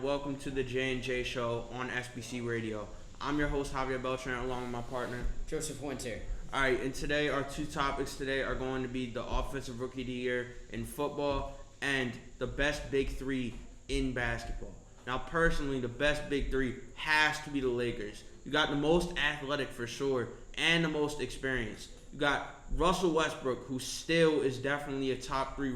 Welcome to the J&J Show on SBC Radio. I'm your host, Javier Beltran, along with my partner, Joseph Winter. All right, and today our two topics today are going to be the Offensive Rookie of the Year in football and the best big three in basketball. Now, personally, the best big three has to be the Lakers. You got the most athletic for sure and the most experience. You got Russell Westbrook, who still is definitely a top three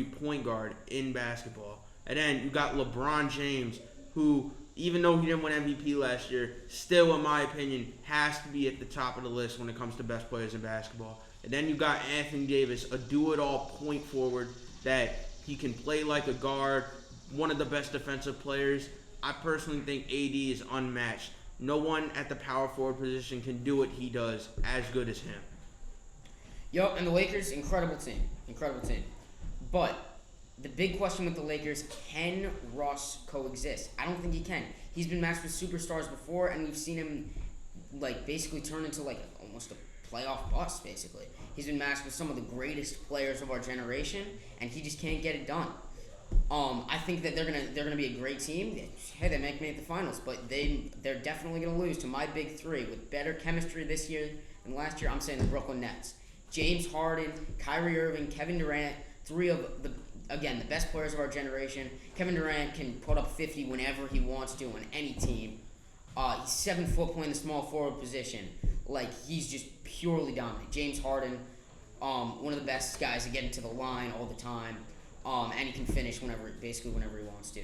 point guard in basketball. And then you got LeBron James, who, even though he didn't win MVP last year, still, in my opinion, has to be at the top of the list when it comes to best players in basketball. And then you got Anthony Davis, a do-it-all point forward that he can play like a guard, one of the best defensive players. I personally think AD is unmatched. No one at the power forward position can do what he does as good as him. And the Lakers, incredible team. But the big question with the Lakers, can Russ coexist? I don't think he can. He's been matched with superstars before, and we've seen him basically turn into almost a playoff bust, basically. He's been matched with some of the greatest players of our generation, and he just can't get it done. I think that they're gonna be a great team. Hey, they might make the finals, but they're definitely gonna lose to my big three with better chemistry this year than last year. I'm saying the Brooklyn Nets. James Harden, Kyrie Irving, Kevin Durant, three of the best players of our generation. Kevin Durant can put up 50 whenever he wants to on any team. He's 7 foot playing the small forward position. He's just purely dominant. James Harden, one of the best guys to get into the line all the time. And he can finish whenever he wants to.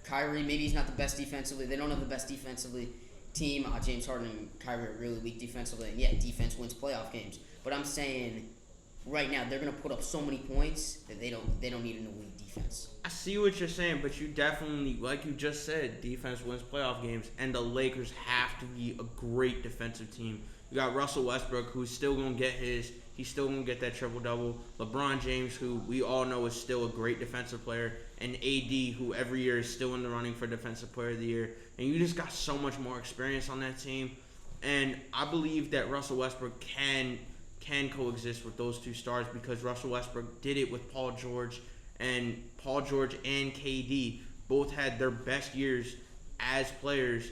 Kyrie, maybe he's not the best defensively. They don't have the best defensively team. James Harden and Kyrie are really weak defensively. And yeah, defense wins playoff games. But I'm saying right now they're gonna put up so many points that they don't need an elite defense. I see what you're saying, but you definitely, like you just said, defense wins playoff games, and the Lakers have to be a great defensive team. You got Russell Westbrook, who's still gonna get his. He's still gonna get that triple-double. LeBron James, who we all know is still a great defensive player, and AD, who every year is still in the running for Defensive Player of the Year. And you just got so much more experience on that team, and I believe that Russell Westbrook can coexist with those two stars because Russell Westbrook did it with Paul George and KD both had their best years as players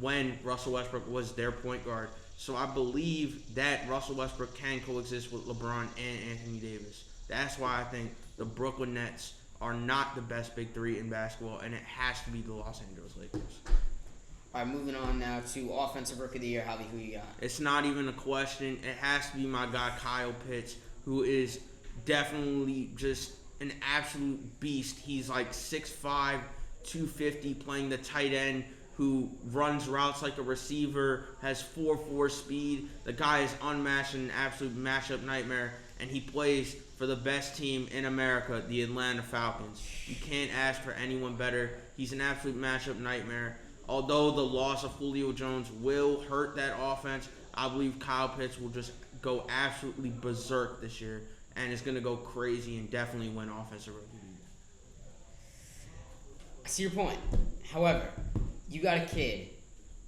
when Russell Westbrook was their point guard. So I believe that Russell Westbrook can coexist with LeBron and Anthony Davis. That's why I think the Brooklyn Nets are not the best big three in basketball, and it has to be the Los Angeles Lakers. All right, moving on now to Offensive Rookie of the Year. Javi, who you got? It's not even a question. It has to be my guy Kyle Pitts, who is definitely just an absolute beast. He's 6'5", 250, playing the tight end, who runs routes like a receiver, has 4.4 speed. The guy is unmatched and an absolute matchup nightmare, and he plays for the best team in America, the Atlanta Falcons. You can't ask for anyone better. He's an absolute matchup nightmare. Although the loss of Julio Jones will hurt that offense, I believe Kyle Pitts will just go absolutely berserk this year and is going to go crazy and definitely win Offensive Rookie of the Year. I see your point. However, you got a kid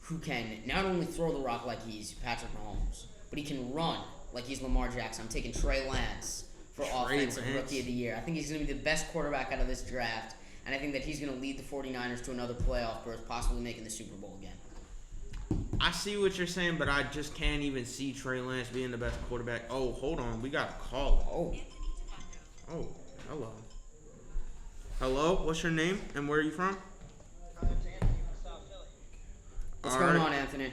who can not only throw the rock like he's Patrick Mahomes, but he can run like he's Lamar Jackson. I'm taking Trey Lance for Offensive Rookie of the Year. I think he's going to be the best quarterback out of this draft. And I think that he's going to lead the 49ers to another playoff berth, possibly making the Super Bowl again. I see what you're saying, but I just can't even see Trey Lance being the best quarterback. Oh, hold on. We got a call. Oh, hello. Hello, what's your name and where are you from? What's going on, Anthony?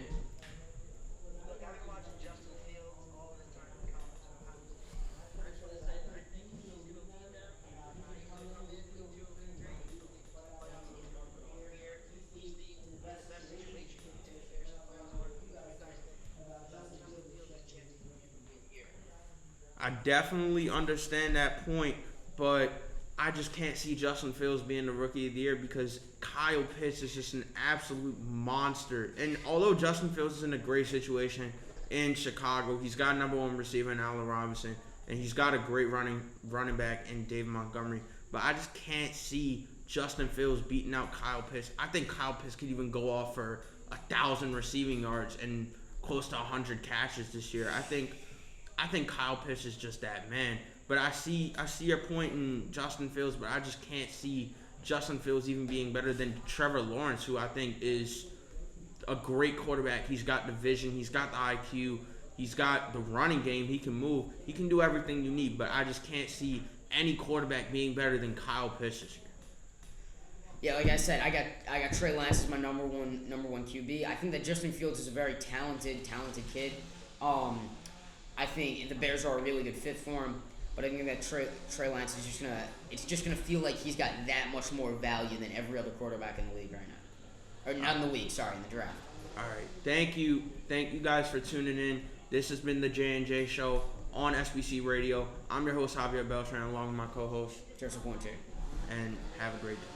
I definitely understand that point, but I just can't see Justin Fields being the Rookie of the Year because Kyle Pitts is just an absolute monster. And although Justin Fields is in a great situation in Chicago, he's got number one receiver in Allen Robinson, and he's got a great running back in David Montgomery. But I just can't see Justin Fields beating out Kyle Pitts. I think Kyle Pitts could even go off for 1,000 receiving yards and close to 100 catches this year. I think Kyle Pitts is just that man. But I see your point in Justin Fields, but I just can't see Justin Fields even being better than Trevor Lawrence, who I think is a great quarterback. He's got the vision, he's got the IQ, he's got the running game, he can move, he can do everything you need, but I just can't see any quarterback being better than Kyle Pitts this year. Yeah, like I said, I got Trey Lance as my number one QB. I think that Justin Fields is a very talented kid. I think the Bears are a really good fit for him. But I think that Trey Lance is just gonna feel like he's got that much more value than every other quarterback in the league right now, or not in the league. Sorry, in the draft. All right, thank you guys for tuning in. This has been the J&J Show on SBC Radio. I'm your host Javier Beltran, along with my co-host Joseph Pointer, and have a great day.